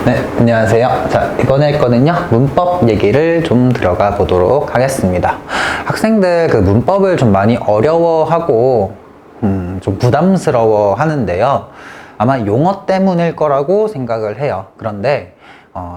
네, 안녕하세요. 자, 이번에 할 거는요, 문법 얘기를 좀 들어가 보도록 하겠습니다. 학생들 그 문법을 좀 많이 어려워하고, 좀 부담스러워 하는데요. 아마 용어 때문일 거라고 생각을 해요. 그런데,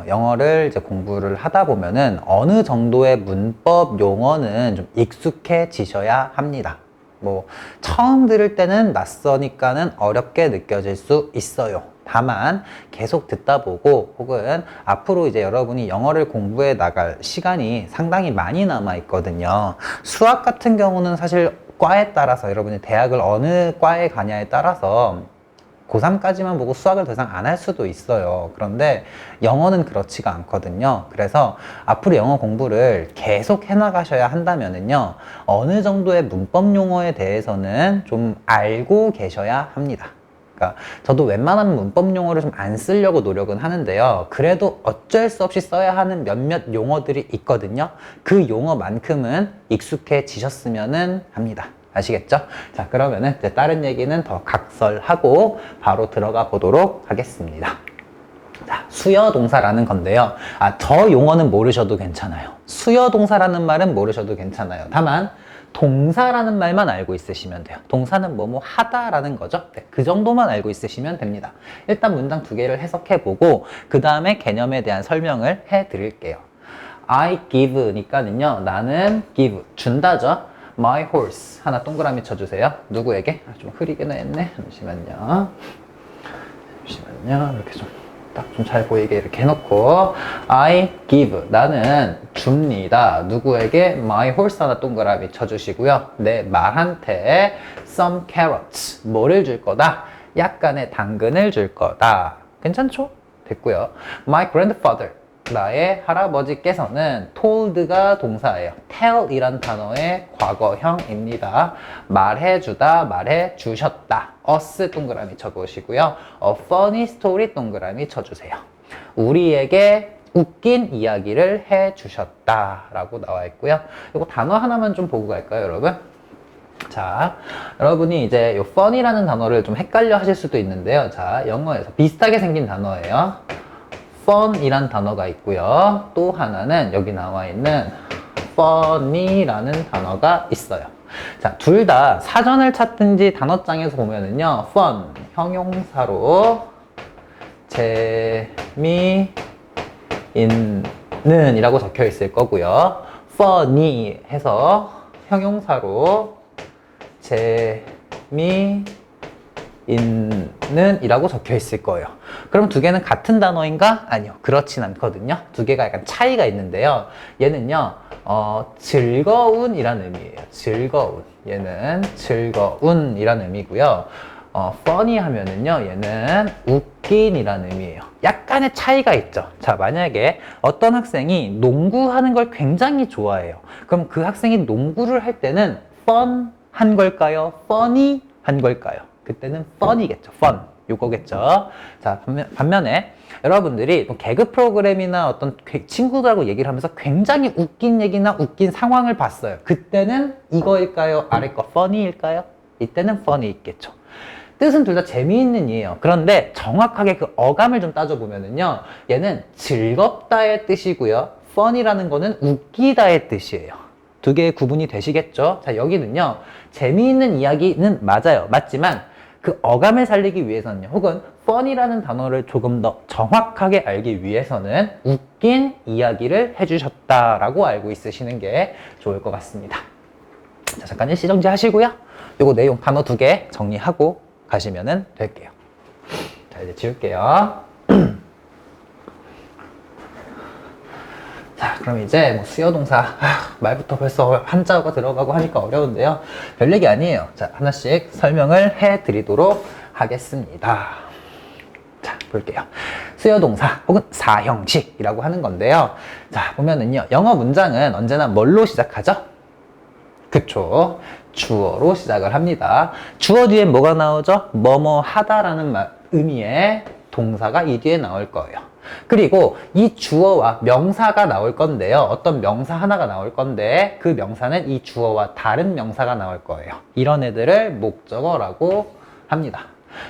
영어를 이제 공부를 하다 보면은 어느 정도의 문법 용어는 좀 익숙해지셔야 합니다. 뭐, 처음 들을 때는 낯서니까는 어렵게 느껴질 수 있어요. 다만 계속 듣다 보고 혹은 앞으로 이제 여러분이 영어를 공부해 나갈 시간이 상당히 많이 남아 있거든요. 수학 같은 경우는 사실 과에 따라서 여러분이 대학을 어느 과에 가냐에 따라서 고3까지만 보고 수학을 더 이상 안 할 수도 있어요. 그런데 영어는 그렇지가 않거든요. 그래서 앞으로 영어 공부를 계속 해나가셔야 한다면은요, 어느 정도의 문법 용어에 대해서는 좀 알고 계셔야 합니다. 그러니까 저도 웬만하면 문법 용어를 좀 안 쓰려고 노력은 하는데요. 그래도 어쩔 수 없이 써야 하는 몇몇 용어들이 있거든요. 그 용어만큼은 익숙해지셨으면 합니다. 아시겠죠? 자, 그러면은 이제 다른 얘기는 더 각설하고 바로 들어가 보도록 하겠습니다. 자, 수여동사라는 건데요. 저 용어는 모르셔도 괜찮아요. 수여동사라는 말은 모르셔도 괜찮아요. 다만 동사라는 말만 알고 있으시면 돼요. 동사는 뭐뭐 하다라는 거죠. 네, 그 정도만 알고 있으시면 됩니다. 일단 문장 두 개를 해석해보고 그 다음에 개념에 대한 설명을 해드릴게요. I give니까는요, 나는 give, 준다죠. My horse 하나 동그라미 쳐주세요. 누구에게? 좀 흐리게는 했네. 잠시만요. 이렇게 좀 딱 좀 잘 보이게 이렇게 해놓고 I give 나는 줍니다. 누구에게? My horse 하나 동그라미 쳐주시고요. 내 말한테 some carrots 뭐를 줄 거다? 약간의 당근을 줄 거다. 괜찮죠? 됐고요. My grandfather 나의 할아버지께서는 told가 동사예요. tell이란 단어의 과거형입니다. 말해주다, 말해주셨다. us 동그라미 쳐보시고요. a funny story 동그라미 쳐주세요. 우리에게 웃긴 이야기를 해주셨다 라고 나와 있고요. 이거 단어 하나만 좀 보고 갈까요, 여러분? 자, 여러분이 이제 이 funny라는 단어를 좀 헷갈려 하실 수도 있는데요. 자, 영어에서 비슷하게 생긴 단어예요. fun이란 단어가 있고요. 또 하나는 여기 나와 있는 funny라는 단어가 있어요. 자, 둘 다 사전을 찾든지 단어장에서 보면은요, fun, 형용사로 재미있는 이라고 적혀 있을 거고요. funny 해서 형용사로 재미있는 이라고 적혀 있을 거예요. 그럼 두 개는 같은 단어인가? 아니요. 그렇진 않거든요. 두 개가 약간 차이가 있는데요. 얘는요, 즐거운 이란 의미예요. 즐거운. 얘는 즐거운 이란 의미고요. funny 하면은요, 얘는 웃긴 이란 의미예요. 약간의 차이가 있죠. 자, 만약에 어떤 학생이 농구하는 걸 굉장히 좋아해요. 그럼 그 학생이 농구를 할 때는 fun 한 걸까요? funny 한 걸까요? 그때는 fun이겠죠. fun. 요거겠죠. 자, 반면에 여러분들이 개그 프로그램이나 어떤 친구들하고 얘기를 하면서 굉장히 웃긴 얘기나 웃긴 상황을 봤어요. 그때는 이거일까요? 아래 거 funny일까요? 이때는 funny 있겠죠. 뜻은 둘 다 재미있는 이에요. 그런데 정확하게 그 어감을 좀 따져보면은요, 얘는 즐겁다의 뜻이고요. fun이라는 거는 웃기다의 뜻이에요. 두 개의 구분이 되시겠죠? 자, 여기는요, 재미있는 이야기는 맞아요. 맞지만 그 어감을 살리기 위해서는요, 혹은 fun이라는 단어를 조금 더 정확하게 알기 위해서는 웃긴 이야기를 해주셨다라고 알고 있으시는 게 좋을 것 같습니다. 자, 잠깐 일시정지 하시고요. 요거 내용 단어 두 개 정리하고 가시면 될게요. 자, 이제 지울게요. 자, 그럼 이제 뭐 수여동사 말부터 벌써 한자어가 들어가고 하니까 어려운데요. 별 얘기 아니에요. 자, 하나씩 설명을 해드리도록 하겠습니다. 자, 볼게요. 수여동사 혹은 사형식이라고 하는 건데요. 자, 보면은요, 영어 문장은 언제나 뭘로 시작하죠? 그쵸. 주어로 시작을 합니다. 주어 뒤에 뭐가 나오죠? 뭐뭐 하다라는 의미의 동사가 이 뒤에 나올 거예요. 그리고 이 주어와 명사가 나올 건데요. 어떤 명사 하나가 나올 건데 그 명사는 이 주어와 다른 명사가 나올 거예요. 이런 애들을 목적어라고 합니다.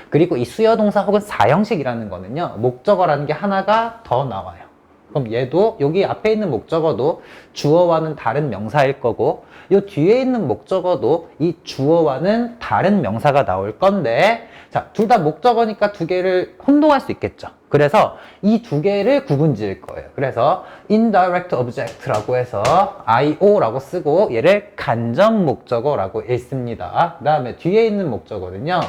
그리고 이 수여동사 혹은 사형식이라는 거는요, 목적어라는 게 하나가 더 나와요. 그럼 얘도 여기 앞에 있는 목적어도 주어와는 다른 명사일 거고, 이 뒤에 있는 목적어도 이 주어와는 다른 명사가 나올 건데, 자, 둘 다 목적어니까 두 개를 혼동할 수 있겠죠. 그래서 이 두 개를 구분 지을 거예요. 그래서 indirect object라고 해서 IO라고 쓰고 얘를 간접 목적어라고 읽습니다. 그 다음에 뒤에 있는 목적어는요,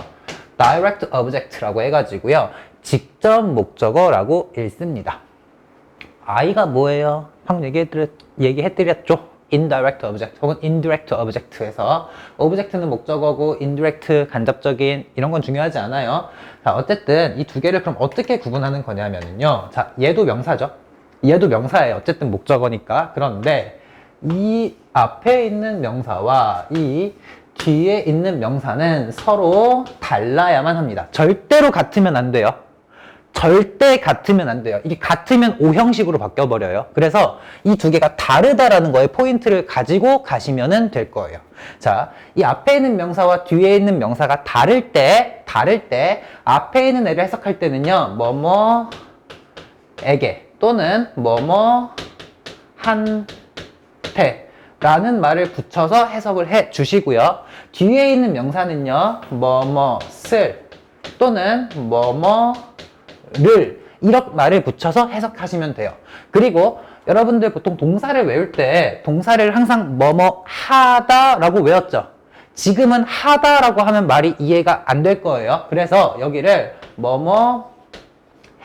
direct object라고 해가지고요, 직접 목적어라고 읽습니다. I가 뭐예요? 방금 얘기해드렸죠? indirect object 혹은 indirect object에서 object는 목적어고 indirect 간접적인 이런 건 중요하지 않아요. 자, 어쨌든 이 두 개를 그럼 어떻게 구분하는 거냐면요. 자, 얘도 명사죠. 얘도 명사예요. 어쨌든 목적어니까. 그런데 이 앞에 있는 명사와 이 뒤에 있는 명사는 서로 달라야만 합니다. 절대로 같으면 안 돼요. 절대 같으면 안 돼요. 이게 같으면 오형식으로 바뀌어버려요. 그래서 이 두 개가 다르다라는 거에 포인트를 가지고 가시면 될 거예요. 자, 이 앞에 있는 명사와 뒤에 있는 명사가 다를 때 앞에 있는 애를 해석할 때는요, 뭐뭐에게 또는 뭐뭐한테 라는 말을 붙여서 해석을 해 주시고요. 뒤에 있는 명사는요, 뭐뭐을 또는 를 이런 말을 붙여서 해석하시면 돼요. 그리고 여러분들 보통 동사를 외울 때 동사를 항상 뭐뭐 하다 라고 외웠죠. 지금은 하다 라고 하면 말이 이해가 안 될 거예요. 그래서 여기를 뭐뭐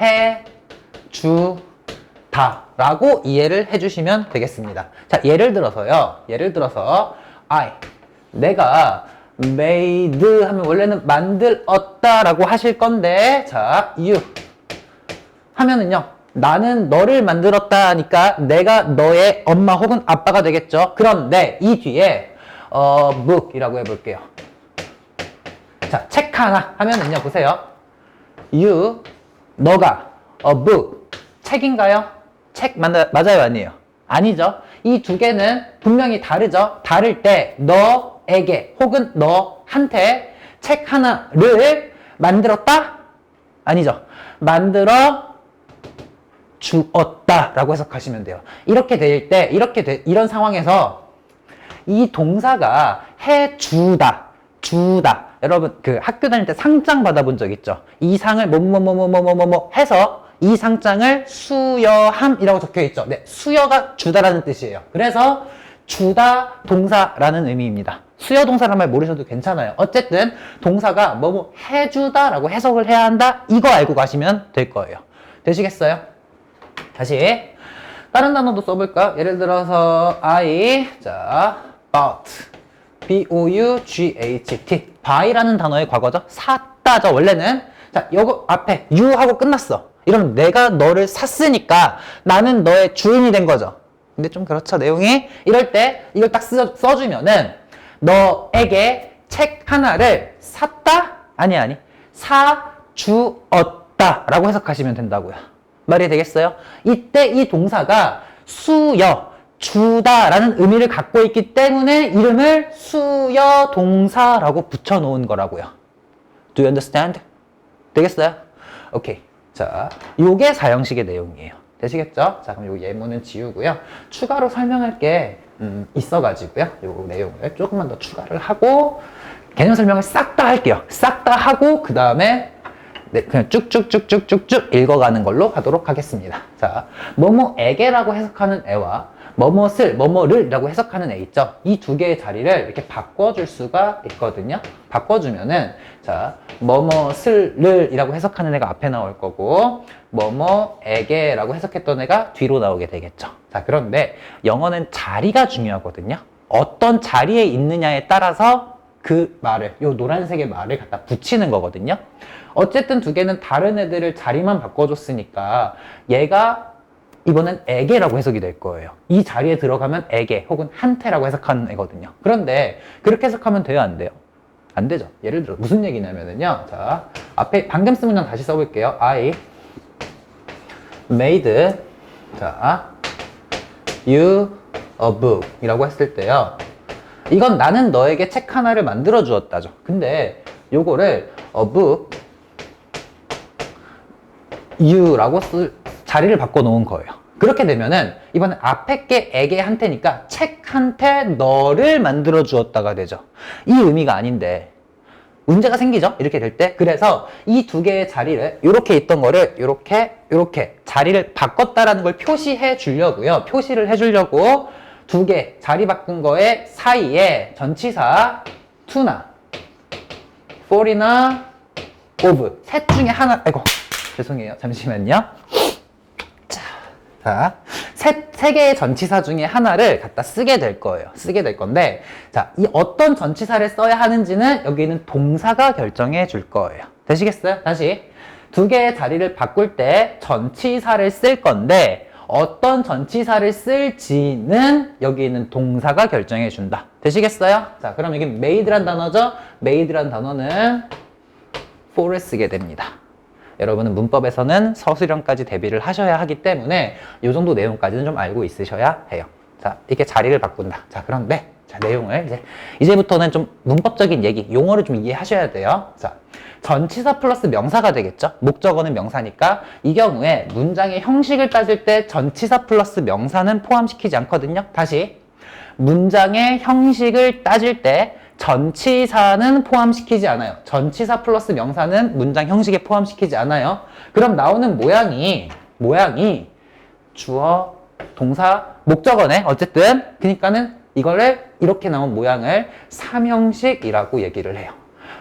해 주다 라고 이해를 해주시면 되겠습니다. 자, 예를 들어서 내가 made 하면 원래는 만들었다 라고 하실 건데, 자, you 하면은요, 나는 너를 만들었다 하니까 내가 너의 엄마 혹은 아빠가 되겠죠. 그런데 이 뒤에 book이라고 해볼게요. 자, 책 하나 하면은요, 보세요. 너가 book 책인가요? 책 맞아요, 아니에요? 아니죠. 이 두 개는 분명히 다르죠. 다를 때 너에게 혹은 너한테 책 하나를 만들었다? 아니죠. 만들어 주었다 라고 해석하시면 돼요. 이렇게 될 때, 이런 상황에서 이 동사가 해주다, 여러분, 그 학교 다닐 때 상장 받아본 적 있죠? 이 상을 뭐뭐뭐뭐뭐뭐뭐 해서 이 상장을 수여함이라고 적혀 있죠? 네, 수여가 주다라는 뜻이에요. 그래서 주다 동사라는 의미입니다. 수여 동사란 말 모르셔도 괜찮아요. 어쨌든 동사가 뭐뭐 해주다라고 해석을 해야 한다, 이거 알고 가시면 될 거예요. 되시겠어요? 다시 다른 단어도 써볼까? 예를 들어서 자, B-O-U-G-H-T buy라는 단어의 과거죠. 샀다죠, 원래는. 자, 요거 앞에 you 하고 끝났어. 이러면 내가 너를 샀으니까 나는 너의 주인이 된 거죠. 근데 좀 그렇죠, 내용이. 이럴 때 이걸 딱 써주면은 너에게 책 하나를 샀다? 아니 사주었다 라고 해석하시면 된다고요. 말이 되겠어요? 이때 이 동사가 수여, 주다라는 의미를 갖고 있기 때문에 이름을 수여 동사라고 붙여놓은 거라고요. Do you understand? 되겠어요? 오케이. 자, 요게 사형식의 내용이에요. 되시겠죠? 자, 그럼 요 예문은 지우고요. 추가로 설명할 게 있어가지고요. 요 내용을 조금만 더 추가를 하고 개념 설명을 싹 다 할게요. 싹 다 하고 그 다음에 네, 그냥 쭉쭉쭉쭉쭉쭉 읽어가는 걸로 하도록 하겠습니다. 자, 뭐뭐에게라고 해석하는 애와 뭐뭐을, 뭐뭐를이라고 해석하는 애 있죠? 이 두 개의 자리를 이렇게 바꿔줄 수가 있거든요. 바꿔주면은, 자, 뭐뭐을이라고 해석하는 애가 앞에 나올 거고, 뭐뭐에게라고 해석했던 애가 뒤로 나오게 되겠죠. 자, 그런데 영어는 자리가 중요하거든요. 어떤 자리에 있느냐에 따라서 그 말을, 요 노란색의 말을 갖다 붙이는 거거든요. 어쨌든 두 개는 다른 애들을 자리만 바꿔줬으니까 얘가 이번엔 에게라고 해석이 될 거예요. 이 자리에 들어가면 에게 혹은 한테라고 해석하는 애거든요. 그런데 그렇게 해석하면 돼요, 안 돼요? 안 되죠. 예를 들어 무슨 얘기냐면은요. 자, 앞에 방금 쓴 문장 다시 써볼게요. I made 자, you a book 이라고 했을 때요. 이건 나는 너에게 책 하나를 만들어 주었다죠. 근데 요거를 a book U라고 자리를 바꿔 놓은 거예요. 그렇게 되면은 이번엔 앞에 게 에게 한테니까 책한테 너를 만들어 주었다가 되죠. 이 의미가 아닌데 문제가 생기죠. 이렇게 될 때. 그래서 이 두 개의 자리를 이렇게 있던 거를 이렇게 자리를 바꿨다라는 걸 표시해 주려고요. 표시를 해 주려고 두 개 자리 바꾼 거에 사이에 전치사 to나 for이나 of 셋 중에 하나, 아이고 죄송해요, 잠시만요. 자, 세 개의 전치사 중에 하나를 갖다 쓰게 될 거예요. 쓰게 될 건데, 자, 이 어떤 전치사를 써야 하는지는 여기는 동사가 결정해 줄 거예요. 되시겠어요? 다시. 두 개의 자리를 바꿀 때 전치사를 쓸 건데, 어떤 전치사를 쓸지는 여기 있는 동사가 결정해 준다. 되시겠어요? 자, 그럼 여기 made란 단어죠? made란 단어는 for를 쓰게 됩니다. 여러분은 문법에서는 서술형까지 대비를 하셔야 하기 때문에 이 정도 내용까지는 좀 알고 있으셔야 해요. 자, 이렇게 자리를 바꾼다. 자, 그런데 자, 내용을 이제부터는 좀 문법적인 얘기, 용어를 좀 이해하셔야 돼요. 자, 전치사 플러스 명사가 되겠죠? 목적어는 명사니까 이 경우에 문장의 형식을 따질 때 전치사 플러스 명사는 포함시키지 않거든요. 다시, 문장의 형식을 따질 때 전치사는 포함시키지 않아요. 전치사 플러스 명사는 문장 형식에 포함시키지 않아요. 그럼 나오는 모양이 주어, 동사, 목적어네. 어쨌든 그러니까는 이거를 이렇게 나온 모양을 3형식이라고 얘기를 해요.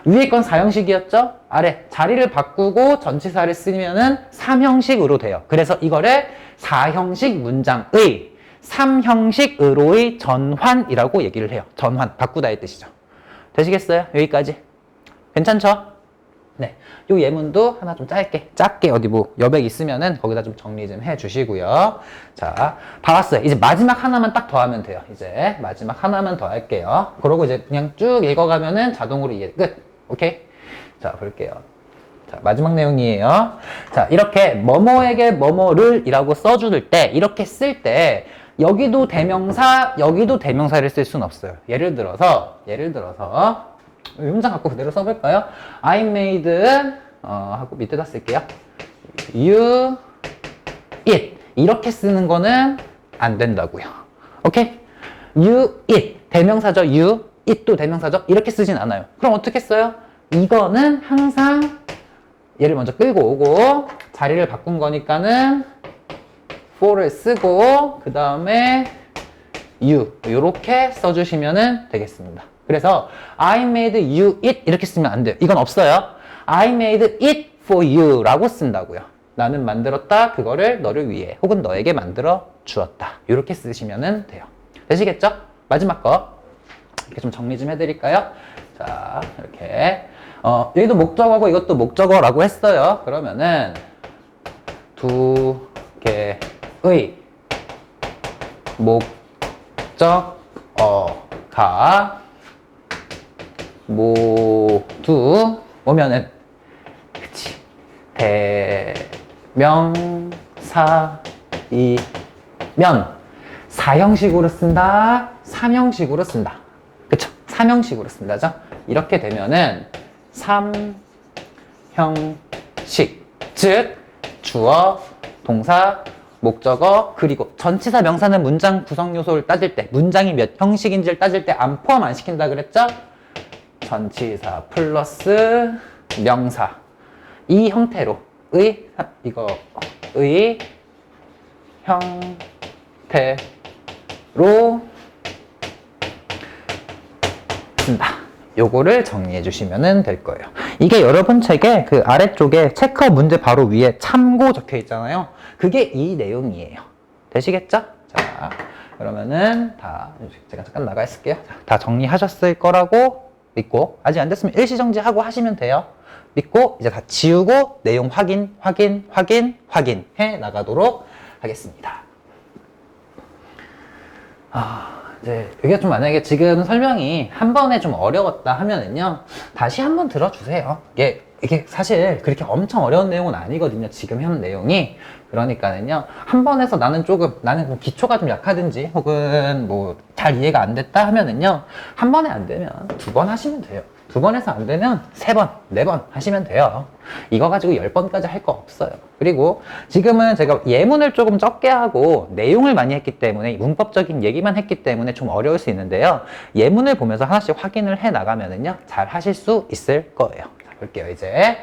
위에 건 4형식이었죠? 아래 자리를 바꾸고 전치사를 쓰면은 3형식으로 돼요. 그래서 이거를 4형식 문장의 3형식으로의 전환이라고 얘기를 해요. 전환, 바꾸다의 뜻이죠. 되시겠어요? 여기까지. 괜찮죠? 네. 요 예문도 하나 좀 작게 어디 뭐 여백 있으면은 거기다 좀 정리 좀 해 주시고요. 자, 다 왔어요. 이제 마지막 하나만 딱 더 하면 돼요. 이제 마지막 하나만 더 할게요. 그러고 이제 그냥 쭉 읽어가면은 자동으로 이해 끝. 오케이? 자, 볼게요. 자, 마지막 내용이에요. 자, 이렇게 뭐뭐에게 뭐뭐를 이라고 써줄 때, 이렇게 쓸 때, 여기도 대명사를 쓸 수는 없어요. 예를 들어서, 문장 갖고 그대로 써볼까요? I made, 하고 밑에다 쓸게요. You, it. 이렇게 쓰는 거는 안 된다고요. 오케이? You, it. 대명사죠, you. it도 대명사죠? 이렇게 쓰진 않아요. 그럼 어떻게 써요? 이거는 항상 얘를 먼저 끌고 오고 자리를 바꾼 거니까는 for를 쓰고 그 다음에 you 이렇게 써주시면 되겠습니다. 그래서 I made you it 이렇게 쓰면 안 돼요. 이건 없어요. I made it for you 라고 쓴다고요. 나는 만들었다. 그거를 너를 위해 혹은 너에게 만들어 주었다. 이렇게 쓰시면 돼요. 되시겠죠? 마지막 거 이렇게 좀 정리 좀 해드릴까요? 자, 이렇게 여기도 목적어고 이것도 목적어라고 했어요. 그러면은 두 개의 목적어가 모두 오면은 그치 대명사이면 4형식으로 쓴다, 3형식으로 쓴다. 그쵸? 3형식으로 쓴다죠? 이렇게 되면은 3형식, 즉 주어, 동사, 목적어, 그리고 전치사, 명사는 문장 구성 요소를 따질 때, 문장이 몇 형식인지를 따질 때 안 포함 안 시킨다 그랬죠? 전치사 플러스 명사 이 형태로 의 형태로 쓴다. 요거를 정리해 주시면 될 거예요. 이게 여러분 책에 그 아래쪽에 체크 문제 바로 위에 참고 적혀 있잖아요. 그게 이 내용이에요. 되시겠죠? 자, 그러면은 제가 잠깐 나가 있을게요. 다 정리하셨을 거라고 믿고, 아직 안 됐으면 일시정지하고 하시면 돼요. 믿고 이제 다 지우고 내용 확인 해 나가도록 하겠습니다. 이제 여기가 좀 만약에 지금 설명이 한 번에 좀 어려웠다 하면은요, 다시 한번 들어주세요. 이게 사실 그렇게 엄청 어려운 내용은 아니거든요. 지금 현 내용이. 그러니까는요, 한 번 해서 나는 뭐 기초가 좀 약하든지 혹은 뭐 잘 이해가 안 됐다 하면은요, 한 번에 안 되면 두 번 하시면 돼요. 2번 해서 안 되면 3번, 4번 하시면 돼요. 이거 가지고 10번까지 할 거 없어요. 그리고 지금은 제가 예문을 조금 적게 하고 내용을 많이 했기 때문에 문법적인 얘기만 했기 때문에 좀 어려울 수 있는데요. 예문을 보면서 하나씩 확인을 해 나가면은요, 잘 하실 수 있을 거예요. 자, 볼게요, 이제.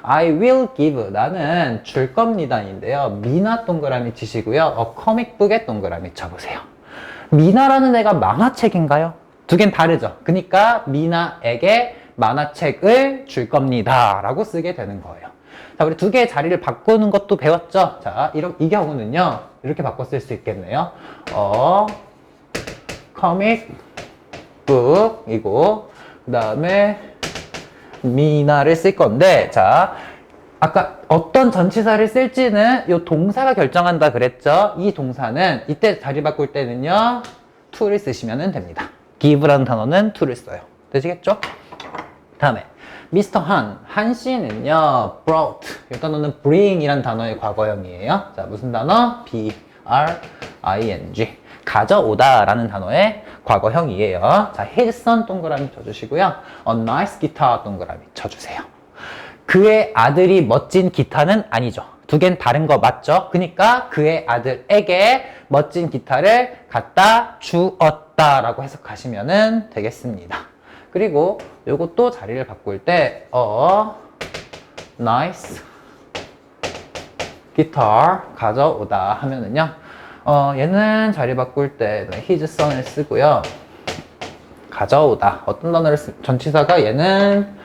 I will give. 나는 줄 겁니다인데요. 미나 동그라미 치시고요. comic book에 동그라미 쳐보세요. 미나라는 애가 만화책인가요? 두 개는 다르죠. 그러니까 미나에게 만화책을 줄 겁니다 라고 쓰게 되는 거예요. 자, 우리 두 개의 자리를 바꾸는 것도 배웠죠. 자, 이 경우는요, 이렇게 바꿔 쓸 수 있겠네요. comic book 이고, 그 다음에 미나를 쓸 건데, 자, 아까 어떤 전치사를 쓸지는 이 동사가 결정한다 그랬죠. 이 동사는 이때 자리 바꿀 때는요, to를 쓰시면 됩니다. give라는 단어는 to를 써요. 되시겠죠? 다음에 미스터 한 씨는요, brought. 이 단어는 bring이란 단어의 과거형이에요. 자, 무슨 단어? b-r-i-n-g. 가져오다 라는 단어의 과거형이에요. 자, his son 동그라미 쳐주시고요. a nice guitar 동그라미 쳐주세요. 그의 아들이 멋진 기타는 아니죠. 두 개는 다른 거 맞죠? 그러니까 그의 아들에게 멋진 기타를 갖다 주었다 라고 해석하시면 되겠습니다. 그리고 요것도 자리를 바꿀 때 nice guitar 가져오다 하면은요, 얘는 자리 바꿀 때 his son을 쓰고요. 가져오다 어떤 단어를 전치사가 얘는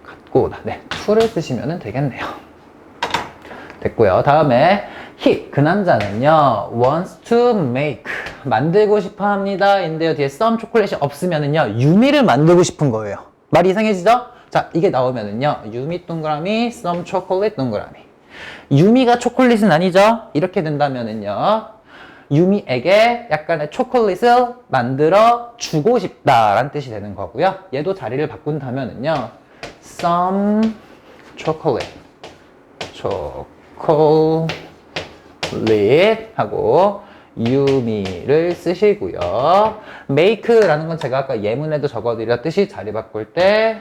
갖고 오다. 네, to를 쓰시면 되겠네요. 됐고요. 다음에 he, 그 남자는요, wants to make, 만들고 싶어 합니다 인데요, 뒤에 some 초콜릿이 없으면은요, 유미를 만들고 싶은 거예요. 말이 이상해지죠? 자, 이게 나오면은요, 유미 동그라미, some chocolate 동그라미. 유미가 초콜릿은 아니죠? 이렇게 된다면은요, 유미에게 약간의 초콜릿을 만들어 주고 싶다라는 뜻이 되는 거고요. 얘도 자리를 바꾼다면은요, some chocolate, chocolate 하고 유미를 쓰시고요. make라는 건 제가 아까 예문에도 적어드렸듯이 자리 바꿀 때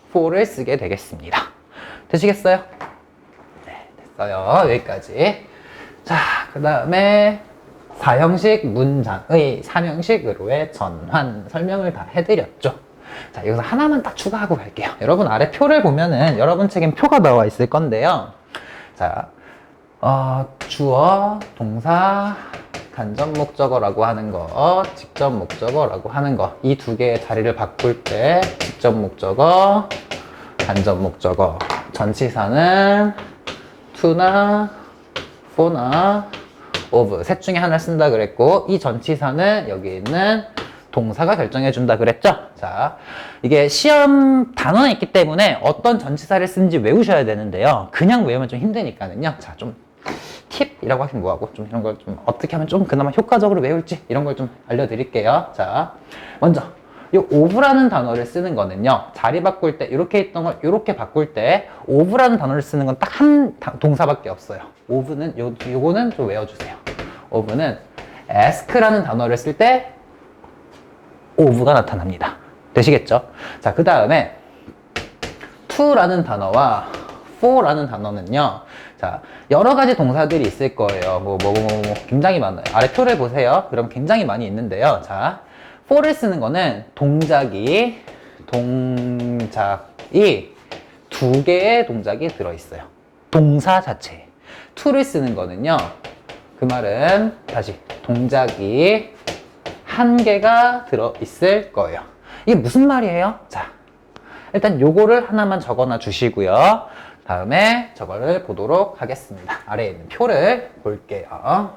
for를 쓰게 되겠습니다. 되시겠어요? 네, 됐어요. 여기까지. 자, 그 다음에 4형식 문장의 3형식으로의 전환 설명을 다 해드렸죠. 자, 여기서 하나만 딱 추가하고 갈게요. 여러분 아래 표를 보면은 여러분 책엔 표가 나와 있을 건데요. 자, 주어, 동사, 간접 목적어라고 하는 거, 직접 목적어라고 하는 거, 이 두 개의 자리를 바꿀 때 직접 목적어, 간접 목적어, 전치사는 to나 for나 of 셋 중에 하나를 쓴다 그랬고, 이 전치사는 여기 있는 동사가 결정해 준다 그랬죠. 자, 이게 시험 단원에 있기 때문에 어떤 전치사를 쓰는지 외우셔야 되는데요, 그냥 외우면 좀 힘드니까는요, 자, 좀 팁이라고 하시면 뭐하고 좀 이런 걸 좀 어떻게 하면 좀 그나마 효과적으로 외울지 이런 걸 좀 알려드릴게요. 자, 먼저 이 of라는 단어를 쓰는 거는요, 자리 바꿀 때 이렇게 있던 걸 이렇게 바꿀 때 of라는 단어를 쓰는 건 딱 한 동사밖에 없어요. of는 요거는 좀 외워주세요. of는 ask라는 단어를 쓸 때 of가 나타납니다. 되시겠죠? 자, 그 다음에 to라는 단어와 for라는 단어는요, 자, 여러 가지 동사들이 있을 거예요. 굉장히 많아요. 아래 표를 보세요. 그럼 굉장히 많이 있는데요. 자, for를 쓰는 거는 동작이 두 개의 동작이 들어있어요. 동사 자체에. to를 쓰는 거는요, 그 말은 다시 동작이 한 개가 들어있을 거예요. 이게 무슨 말이에요? 자, 일단 요거를 하나만 적어놔 주시고요. 다음에 저거를 보도록 하겠습니다. 아래에 있는 표를 볼게요.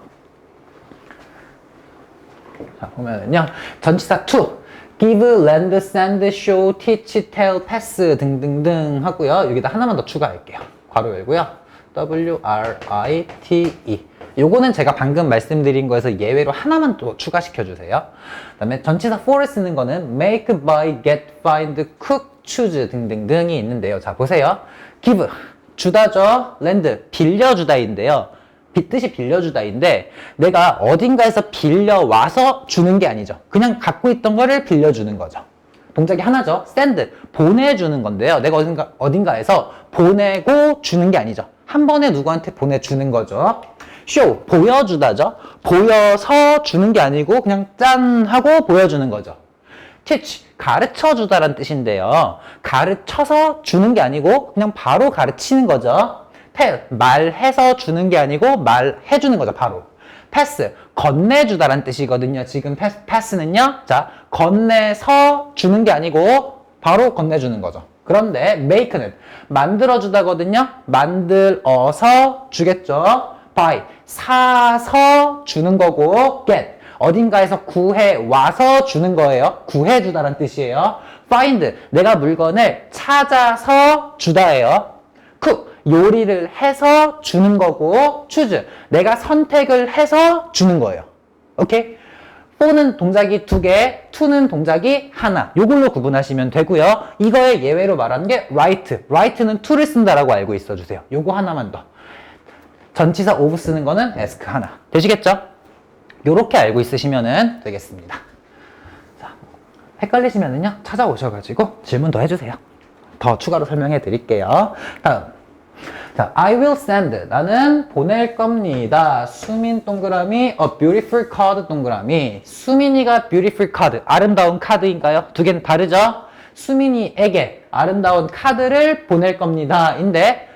자, 보면은요, 전치사 to, give, lend, send, show, teach, tell, pass 등등등 하고요. 여기다 하나만 더 추가할게요. 괄호 열고요. W-R-I-T-E. 요거는 제가 방금 말씀드린 거에서 예외로 하나만 또 추가시켜 주세요. 그 다음에 전치사 for를 쓰는 거는 make, buy, get, find, cook, choose 등등등이 있는데요. 자, 보세요. give, 주다죠. lend, 빌려주다인데요. 뜻이 빌려주다인데, 내가 어딘가에서 빌려와서 주는 게 아니죠. 그냥 갖고 있던 거를 빌려주는 거죠. 동작이 하나죠. send, 보내주는 건데요. 내가 어딘가에서 보내고 주는 게 아니죠. 한 번에 누구한테 보내주는 거죠. show, 보여주다죠. 보여서 주는 게 아니고 그냥 짠 하고 보여주는 거죠. teach, 가르쳐주다라는 뜻인데요. 가르쳐서 주는 게 아니고 그냥 바로 가르치는 거죠. tell, 말해서 주는 게 아니고 말해주는 거죠. 바로. pass, 건네주다라는 뜻이거든요. 지금 pass는요. 자, 건네서 주는 게 아니고 바로 건네주는 거죠. 그런데 make는 만들어주다거든요. 만들어서 주겠죠. buy, 사서 주는 거고 get, 어딘가에서 구해 와서 주는 거예요. 구해주다라는 뜻이에요. find, 내가 물건을 찾아서 주다예요. cook, 요리를 해서 주는 거고 choose, 내가 선택을 해서 주는 거예요. 오케이? for는 동작이 2개, to는 동작이 하나. 요걸로 구분하시면 되고요. 이거의 예외로 말하는 게 write. write는 to를 쓴다라고 알고 있어 주세요. 요거 하나만 더. 전치사 of 쓰는 거는 ask 하나. 되시겠죠? 요렇게 알고 있으시면 되겠습니다. 자, 헷갈리시면은요, 찾아오셔가지고 질문 더 해주세요. 더 추가로 설명해 드릴게요. 다음. 자, I will send. 나는 보낼 겁니다. 수민 동그라미, a beautiful card 동그라미. 수민이가 beautiful card, 아름다운 카드인가요? 두 개는 다르죠? 수민이에게 아름다운 카드를 보낼 겁니다. 인데,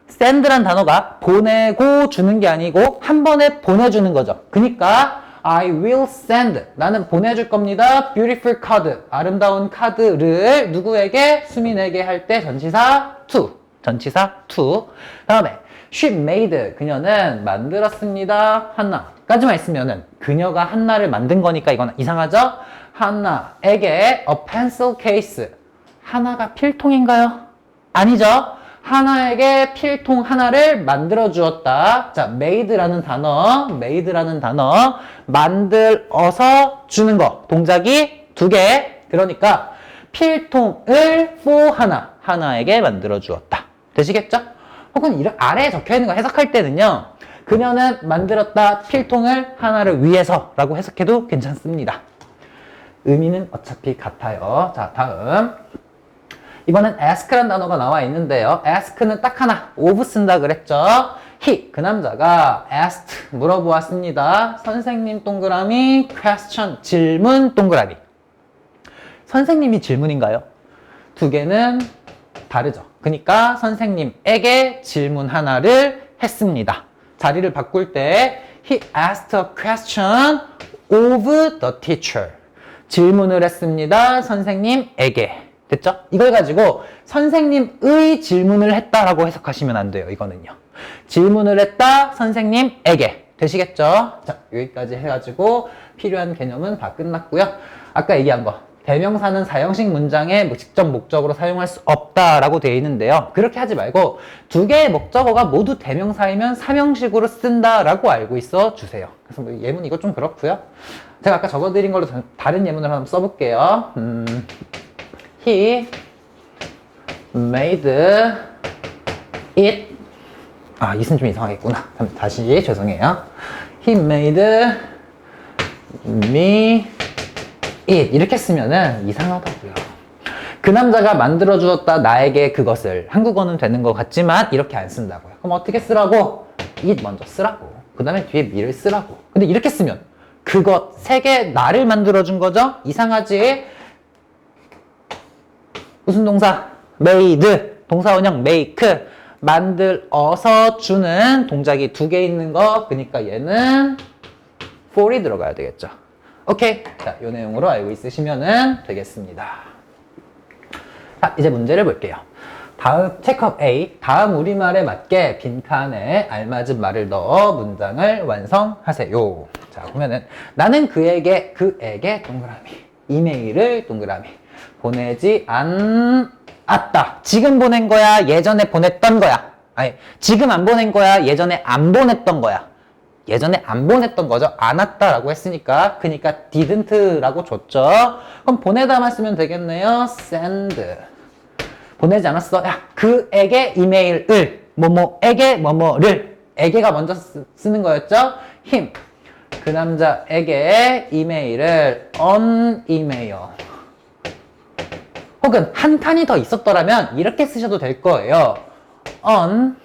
send란 단어가 보내고 주는 게 아니고 한 번에 보내주는 거죠. 그러니까 I will send. 나는 보내줄 겁니다. beautiful card. 아름다운 카드를 누구에게? 수민에게 할 때 전치사 to. 전치사 to. 다음에 she made. 그녀는 만들었습니다. 한나까지만 있으면은 그녀가 한나를 만든 거니까 이건 이상하죠? 한나에게 a pencil case. 하나가 필통인가요? 아니죠? 하나에게 필통 하나를 만들어 주었다. 자, made라는 단어, 만들어서 주는 거. 동작이 2개. 그러니까 필통을 for 하나에게 만들어 주었다. 되시겠죠? 혹은 이런 아래에 적혀 있는 거 해석할 때는요. 그녀는 만들었다 필통을 하나를 위해서라고 해석해도 괜찮습니다. 의미는 어차피 같아요. 자, 다음. 이번엔 ask라는 단어가 나와 있는데요. ask는 딱 하나, of 쓴다 그랬죠? he, 그 남자가 asked, 물어보았습니다. 선생님 동그라미, question, 질문 동그라미. 선생님이 질문인가요? 2개는 다르죠. 그러니까 선생님에게 질문 하나를 했습니다. 자리를 바꿀 때 he asked a question of the teacher. 질문을 했습니다. 선생님에게. 됐죠? 이걸 가지고 선생님의 질문을 했다라고 해석하시면 안 돼요. 이거는요. 질문을 했다 선생님에게. 되시겠죠? 자, 여기까지 해가지고 필요한 개념은 다 끝났고요. 아까 얘기한 거. 대명사는 사형식 문장에 직접 목적으로 사용할 수 없다라고 되어 있는데요. 그렇게 하지 말고 2개의 목적어가 모두 대명사이면 삼형식으로 쓴다라고 알고 있어 주세요. 그래서 뭐 예문 이거 좀 그렇고요. 제가 아까 적어드린 걸로 다른 예문을 한번 써볼게요. He made it. 아, 이은 좀 이상하겠구나. 다시 죄송해요. He made me it. 이렇게 쓰면은 이상하다고요. 그 남자가 만들어 주었다 나에게 그것을. 한국어는 되는 것 같지만 이렇게 안 쓴다고요. 그럼 어떻게 쓰라고? it 먼저 쓰라고. 그 다음에 뒤에 me를 쓰라고. 근데 이렇게 쓰면 그것, 3개 나를 만들어 준 거죠? 이상하지? 무슨 동사? made. 동사 원형 make. 만들어서 주는 동작이 2개 있는 거. 그러니까 얘는 for이 들어가야 되겠죠. 오케이. 자, 이 내용으로 알고 있으시면 되겠습니다. 자, 이제 문제를 볼게요. 다음 체크업 A. 다음 우리말에 맞게 빈칸에 알맞은 말을 넣어 문장을 완성하세요. 자, 보면은 나는 그에게 동그라미. 이메일을 동그라미. 보내지 않았다. 지금 보낸 거야? 예전에 보냈던 거야? 아니, 지금 안 보낸 거야? 예전에 안 보냈던 거야? 예전에 안 보냈던 거죠. 안 왔다라고 했으니까. 그러니까 didn't라고 줬죠. 그럼 보내다만 쓰면 되겠네요. send. 보내지 않았어. 야, 그에게 이메일을, 뭐뭐에게 뭐뭐를. 에게가 먼저 쓰는 거였죠. him. 그 남자에게 이메일을 on email. 혹은 한 칸이 더 있었더라면 이렇게 쓰셔도 될 거예요. on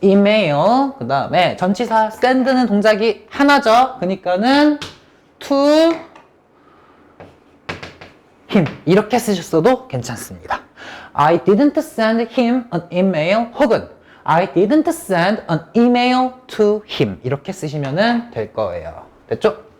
email, 그 다음에 전치사 send는 동작이 하나죠. 그러니까는 to him 이렇게 쓰셨어도 괜찮습니다. I didn't send him an email 혹은 I didn't send an email to him 이렇게 쓰시면 될 거예요. 됐죠?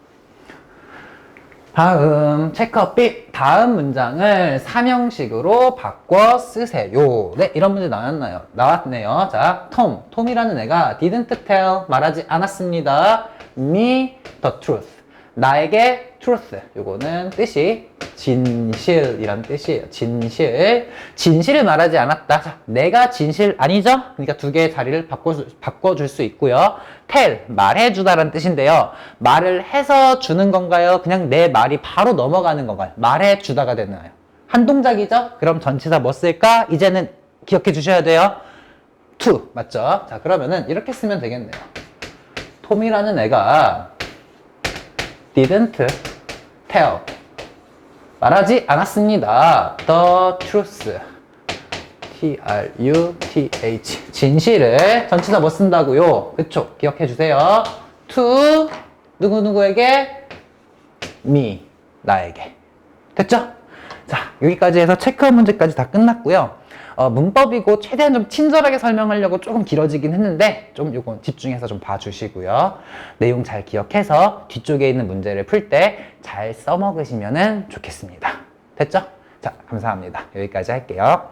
다음 체크업 B 다음 문장을 삼형식으로 바꿔 쓰세요. 네, 이런 문제 나왔네요. 자, 톰이라는 애가 didn't tell 말하지 않았습니다. me the truth 나에게 truth 요거는 뜻이 진실이란 뜻이에요. 진실을 말하지 않았다. 자, 내가 진실 아니죠? 그러니까 두 개의 자리를 바꿔줄 수 있고요. tell 말해주다라는 뜻인데요. 말을 해서 주는 건가요? 그냥 내 말이 바로 넘어가는 건가요? 말해주다가 되나요? 한 동작이죠? 그럼 전치사 뭐 쓸까? 이제는 기억해 주셔야 돼요. to 맞죠? 자, 그러면은 이렇게 쓰면 되겠네요. 톰이라는 애가 didn't tell 말하지 않았습니다. The truth T-R-U-T-H 진실을 전치사 뭐 쓴다고요? 그쵸? 기억해 주세요. to 누구누구에게 me 나에게 됐죠? 자, 여기까지 해서 체크업 문제까지 다 끝났고요. 문법이고 최대한 좀 친절하게 설명하려고 조금 길어지긴 했는데 좀 요건 집중해서 좀 봐주시고요. 내용 잘 기억해서 뒤쪽에 있는 문제를 풀 때 잘 써먹으시면 좋겠습니다. 됐죠? 자, 감사합니다. 여기까지 할게요.